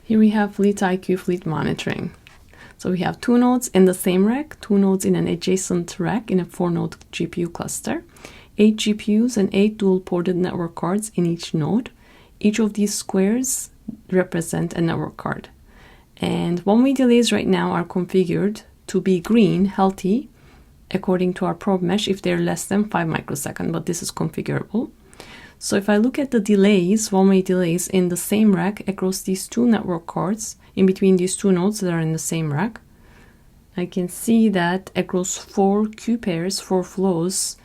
Here we have Fleet IQ Fleet Monitoring. So we have 2 nodes in the same rack, 2 nodes in an adjacent rack in a 4-node GPU cluster, 8 GPUs and 8 dual-ported network cards in each node. Each of these squares represent a network card. And one-way delays right now are configured to be green, healthy, according to our probe mesh if they're less than 5 microseconds, but this is configurable. So if I look at the delays, one-way delays in the same rack across these 2 network cards, in between these 2 nodes that are in the same rack, I can see that across 4 queue pairs, 4 flows,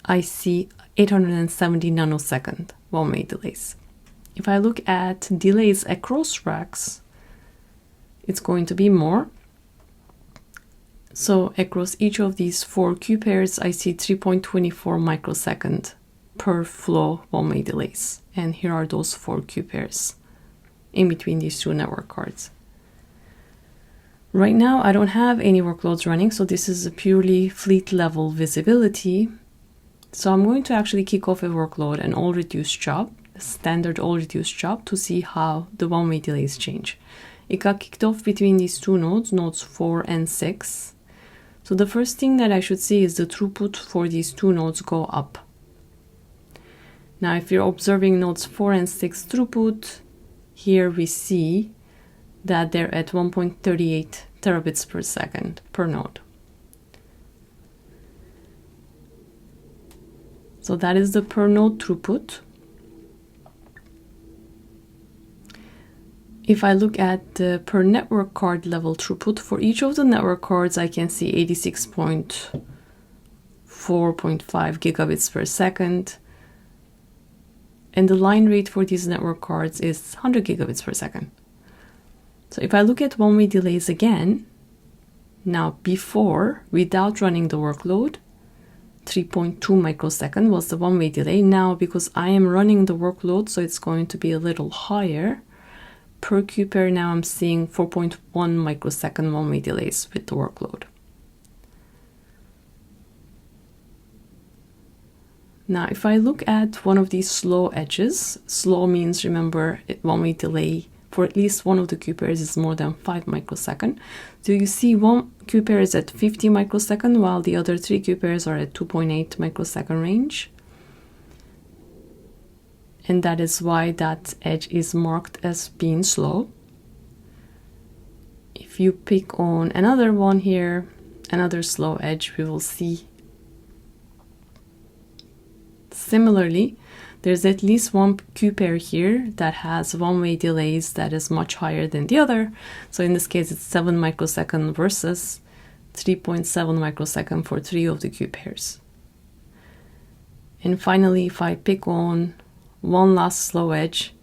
I see 870 nanosecond one-way delays. If I look at delays across racks, it's going to be more. So across each of these 4 queue pairs, I see 3.24 microsecond per flow one-way delays. And here are those 4 queue pairs in between these 2 network cards. Right now, I don't have any workloads running, so this is a purely fleet level visibility. So I'm going to actually kick off a workload, an all reduced job, a standard all reduced job, to see how the one-way delays change. It got kicked off between these 2 nodes, nodes 4 and 6. So the first thing that I should see is the throughput for these 2 nodes go up. Now, if you're observing nodes 4 and 6 throughput, here we see that they're at 1.38 terabits per second per node. So that is the per node throughput. If I look at the per network card level throughput for each of the network cards, I can see 86.4.5 gigabits per second. And the line rate for these network cards is 100 gigabits per second. So if I look at one-way delays again, now before, without running the workload, 3.2 microsecond was the one-way delay. Now, because I am running the workload, so it's going to be a little higher. Per queue pair, now I'm seeing 4.1 microsecond one-way delays with the workload. Now, if I look at one of these slow edges, slow means, remember, one-way delay for at least one of the queue pairs is more than 5 microsecond. So you see one queue pair is at 50 microsecond, while the other 3 queue pairs are at 2.8 microsecond range. And that is why that edge is marked as being slow. If you pick on another one here, another slow edge, we will see. Similarly, there's at least one queue pair here that has one-way delays that is much higher than the other. So in this case, it's 7 microsecond versus 3.7 microsecond for 3 of the queue pairs. And finally, if I pick on one last slow edge,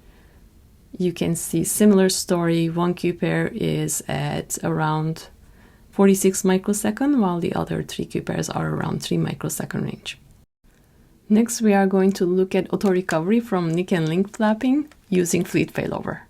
you can see similar story. One queue pair is at around 46 microsecond, while the other 3 queue pairs are around 3 microsecond range. Next, we are going to look at auto recovery from NIC and link flapping using fleet failover.